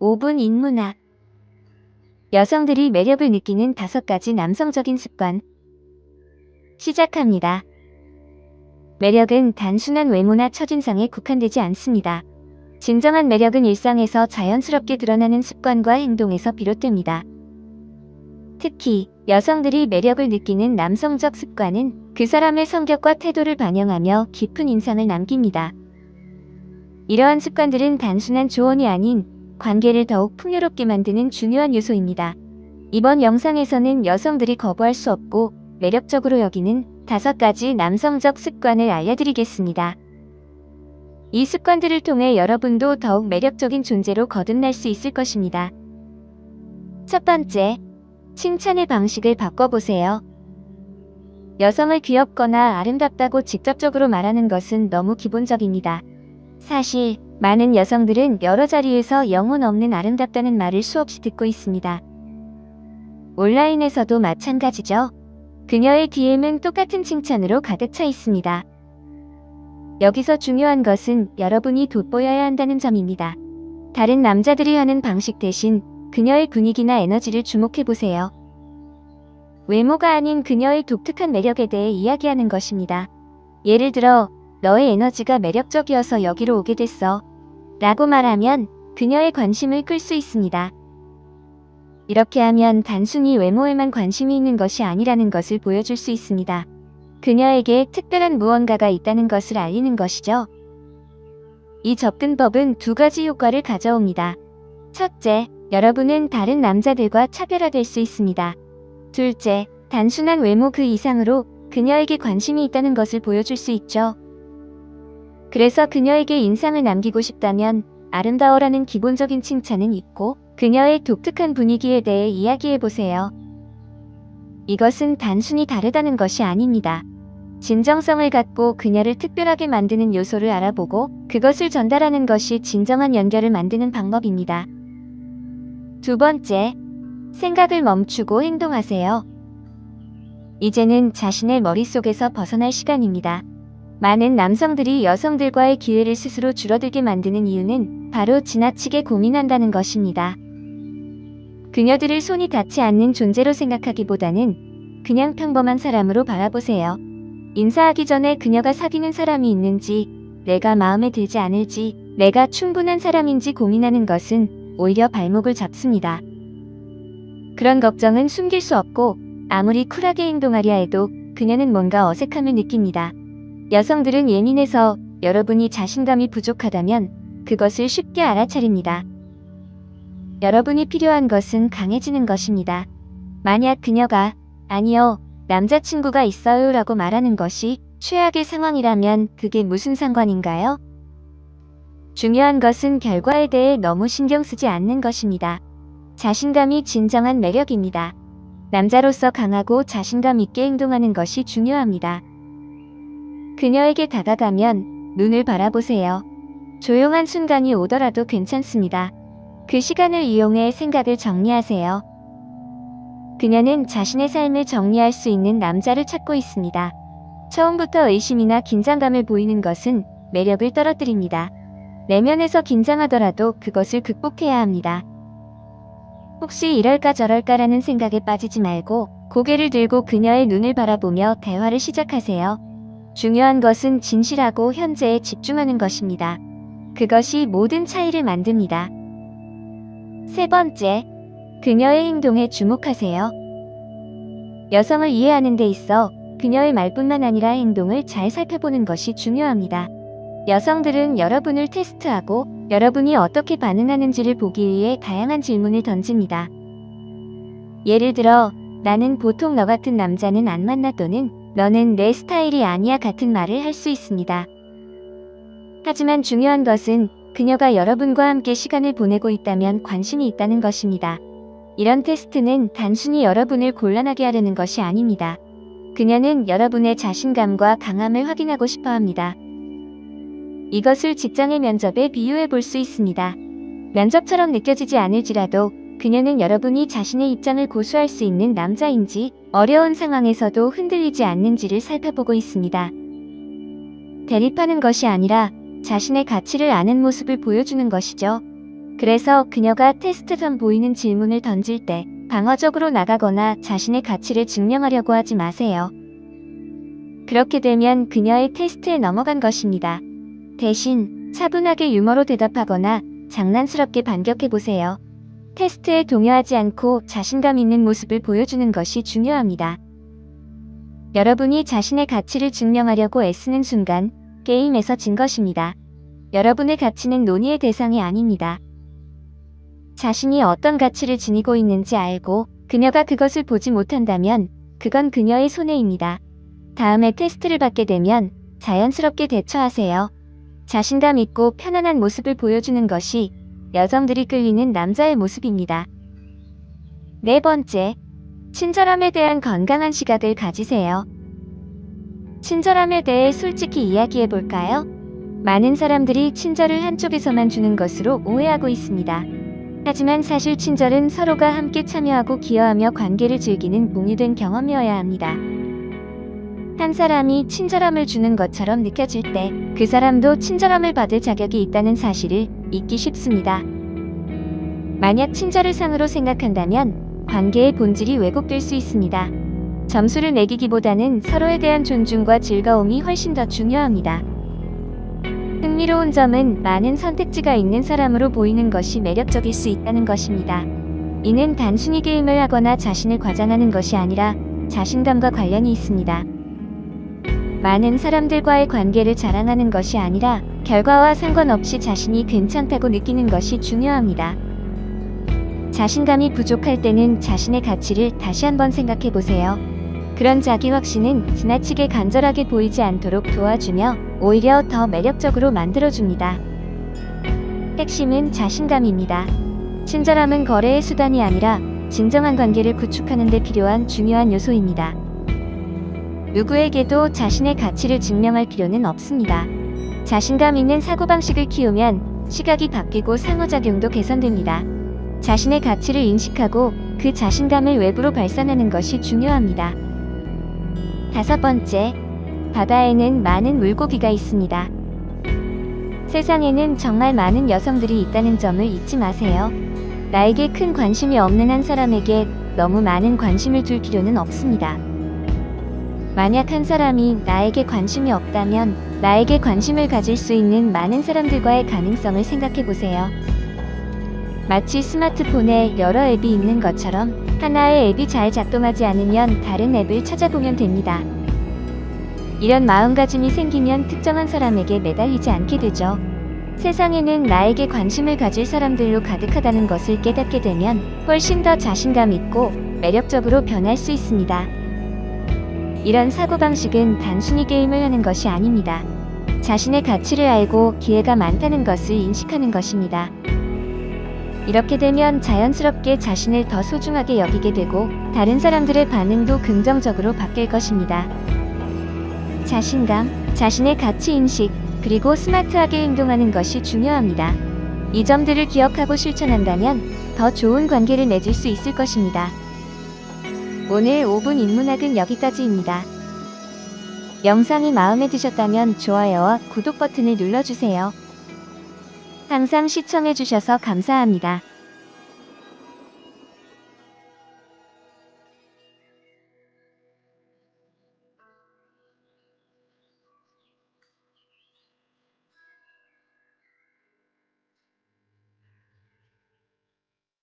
5분 인문학. 여성들이 매력을 느끼는 5가지 남성적인 습관. 시작합니다. 매력은 단순한 외모나 첫인상에 국한되지 않습니다. 진정한 매력은 일상에서 자연스럽게 드러나는 습관과 행동에서 비롯됩니다. 특히 여성들이 매력을 느끼는 남성적 습관은 그 사람의 성격과 태도를 반영하며 깊은 인상을 남깁니다. 이러한 습관들은 단순한 조언이 아닌 관계를 더욱 풍요롭게 만드는 중요한 요소입니다. 이번 영상에서는 여성들이 거부할 수 없고 매력적으로 여기는 5가지 남성적 습관을 알려드리겠습니다. 이 습관들을 통해 여러분도 더욱 매력적인 존재로 거듭날 수 있을 것입니다. 첫 번째, 칭찬의 방식을 바꿔보세요. 여성을 귀엽거나 아름답다고 직접적으로 말하는 것은 너무 기본적입니다. 사실 많은 여성들은 여러 자리에서 영혼 없는 아름답다는 말을 수없이 듣고 있습니다. 온라인에서도 마찬가지죠. 그녀의 DM은 똑같은 칭찬으로 가득 차 있습니다. 여기서 중요한 것은 여러분이 돋보여야 한다는 점입니다. 다른 남자들이 하는 방식 대신 그녀의 분위기나 에너지를 주목해보세요. 외모가 아닌 그녀의 독특한 매력에 대해 이야기하는 것입니다. 예를 들어, 너의 에너지가 매력적이어서 여기로 오게 됐어. 라고 말하면 그녀의 관심을 끌 수 있습니다. 이렇게 하면 단순히 외모에만 관심이 있는 것이 아니라는 것을 보여줄 수 있습니다. 그녀에게 특별한 무언가가 있다는 것을 알리는 것이죠. 이 접근법은 2가지 효과를 가져옵니다. 첫째, 여러분은 다른 남자들과 차별화될 수 있습니다. 둘째, 단순한 외모 그 이상으로 그녀에게 관심이 있다는 것을 보여줄 수 있죠. 그래서 그녀에게 인상을 남기고 싶다면 아름다워라는 기본적인 칭찬은 잊고 그녀의 독특한 분위기에 대해 이야기해보세요. 이것은 단순히 다르다는 것이 아닙니다. 진정성을 갖고 그녀를 특별하게 만드는 요소를 알아보고 그것을 전달하는 것이 진정한 연결을 만드는 방법입니다. 두 번째, 생각을 멈추고 행동하세요. 이제는 자신의 머릿속에서 벗어날 시간입니다. 많은 남성들이 여성들과의 기회를 스스로 줄어들게 만드는 이유는 바로 지나치게 고민한다는 것입니다. 그녀들을 손이 닿지 않는 존재로 생각하기보다는 그냥 평범한 사람으로 바라보세요. 인사하기 전에 그녀가 사귀는 사람이 있는지, 내가 마음에 들지 않을지, 내가 충분한 사람인지 고민하는 것은 오히려 발목을 잡습니다. 그런 걱정은 숨길 수 없고 아무리 쿨하게 행동하려 해도 그녀는 뭔가 어색함을 느낍니다. 여성들은 예민해서 여러분이 자신감이 부족하다면 그것을 쉽게 알아차립니다. 여러분이 필요한 것은 강해지는 것입니다. 만약 그녀가 아니요, 남자친구가 있어요 라고 말하는 것이 최악의 상황이라면 그게 무슨 상관인가요? 중요한 것은 결과에 대해 너무 신경 쓰지 않는 것입니다. 자신감이 진정한 매력입니다. 남자로서 강하고 자신감 있게 행동하는 것이 중요합니다. 그녀에게 다가가면 눈을 바라보세요. 조용한 순간이 오더라도 괜찮습니다. 그 시간을 이용해 생각을 정리하세요. 그녀는 자신의 삶을 정리할 수 있는 남자를 찾고 있습니다. 처음부터 의심이나 긴장감을 보이는 것은 매력을 떨어뜨립니다. 내면에서 긴장하더라도 그것을 극복해야 합니다. 혹시 이럴까 저럴까라는 생각에 빠지지 말고 고개를 들고 그녀의 눈을 바라보며 대화를 시작하세요. 중요한 것은 진실하고 현재에 집중하는 것입니다. 그것이 모든 차이를 만듭니다. 세 번째, 그녀의 행동에 주목하세요. 여성을 이해하는 데 있어 그녀의 말뿐만 아니라 행동을 잘 살펴보는 것이 중요합니다. 여성들은 여러분을 테스트하고 여러분이 어떻게 반응하는지를 보기 위해 다양한 질문을 던집니다. 예를 들어, 나는 보통 너 같은 남자는 안 만나 또는 너는 내 스타일이 아니야 같은 말을 할 수 있습니다. 하지만 중요한 것은 그녀가 여러분과 함께 시간을 보내고 있다면 관심이 있다는 것입니다. 이런 테스트는 단순히 여러분을 곤란하게 하려는 것이 아닙니다. 그녀는 여러분의 자신감과 강함을 확인하고 싶어 합니다. 이것을 직장의 면접에 비유해 볼 수 있습니다. 면접처럼 느껴지지 않을지라도 그녀는 여러분이 자신의 입장을 고수할 수 있는 남자인지 어려운 상황에서도 흔들리지 않는지를 살펴보고 있습니다. 대립하는 것이 아니라 자신의 가치를 아는 모습을 보여주는 것이죠. 그래서 그녀가 테스트선 보이는 질문을 던질 때 방어적으로 나가거나 자신의 가치를 증명하려고 하지 마세요. 그렇게 되면 그녀의 테스트에 넘어간 것입니다. 대신 차분하게 유머로 대답하거나 장난스럽게 반격해보세요. 테스트에 동요하지 않고 자신감 있는 모습을 보여주는 것이 중요합니다. 여러분이 자신의 가치를 증명하려고 애쓰는 순간 게임에서 진 것입니다. 여러분의 가치는 논의의 대상이 아닙니다. 자신이 어떤 가치를 지니고 있는지 알고 그녀가 그것을 보지 못한다면 그건 그녀의 손해입니다. 다음에 테스트를 받게 되면 자연스럽게 대처하세요. 자신감 있고 편안한 모습을 보여주는 것이 여성들이 끌리는 남자의 모습입니다. 네 번째, 친절함에 대한 건강한 시각을 가지세요. 친절함에 대해 솔직히 이야기해 볼까요? 많은 사람들이 친절을 한쪽에서만 주는 것으로 오해하고 있습니다. 하지만 사실 친절은 서로가 함께 참여하고 기여하며 관계를 즐기는 공유된 경험이어야 합니다. 한 사람이 친절함을 주는 것처럼 느껴질 때 그 사람도 친절함을 받을 자격이 있다는 사실을 잊기 쉽습니다. 만약 친절을 상으로 생각한다면 관계의 본질이 왜곡될 수 있습니다. 점수를 매기기보다는 서로에 대한 존중과 즐거움이 훨씬 더 중요합니다. 흥미로운 점은 많은 선택지가 있는 사람으로 보이는 것이 매력적일 수 있다는 것입니다. 이는 단순히 게임을 하거나 자신을 과장하는 것이 아니라 자신감과 관련이 있습니다. 많은 사람들과의 관계를 자랑하는 것이 아니라 결과와 상관없이 자신이 괜찮다고 느끼는 것이 중요합니다. 자신감이 부족할 때는 자신의 가치를 다시 한번 생각해 보세요. 그런 자기 확신은 지나치게 간절하게 보이지 않도록 도와주며 오히려 더 매력적으로 만들어줍니다. 핵심은 자신감입니다. 친절함은 거래의 수단이 아니라 진정한 관계를 구축하는 데 필요한 중요한 요소입니다. 누구에게도 자신의 가치를 증명할 필요는 없습니다. 자신감 있는 사고방식을 키우면 시각이 바뀌고 상호작용도 개선됩니다. 자신의 가치를 인식하고 그 자신감을 외부로 발산하는 것이 중요합니다. 다섯 번째, 바다에는 많은 물고기가 있습니다. 세상에는 정말 많은 여성들이 있다는 점을 잊지 마세요. 나에게 큰 관심이 없는 한 사람에게 너무 많은 관심을 둘 필요는 없습니다. 만약 한 사람이 나에게 관심이 없다면 나에게 관심을 가질 수 있는 많은 사람들과의 가능성을 생각해 보세요. 마치 스마트폰에 여러 앱이 있는 것처럼 하나의 앱이 잘 작동하지 않으면 다른 앱을 찾아보면 됩니다. 이런 마음가짐이 생기면 특정한 사람에게 매달리지 않게 되죠. 세상에는 나에게 관심을 가질 사람들로 가득하다는 것을 깨닫게 되면 훨씬 더 자신감 있고 매력적으로 변할 수 있습니다. 이런 사고방식은 단순히 게임을 하는 것이 아닙니다. 자신의 가치를 알고 기회가 많다는 것을 인식하는 것입니다. 이렇게 되면 자연스럽게 자신을 더 소중하게 여기게 되고 다른 사람들의 반응도 긍정적으로 바뀔 것입니다. 자신감, 자신의 가치 인식, 그리고 스마트하게 행동하는 것이 중요합니다. 이 점들을 기억하고 실천한다면 더 좋은 관계를 맺을 수 있을 것입니다. 오늘 5분 인문학은 여기까지입니다. 영상이 마음에 드셨다면 좋아요와 구독 버튼을 눌러주세요. 항상 시청해주셔서 감사합니다.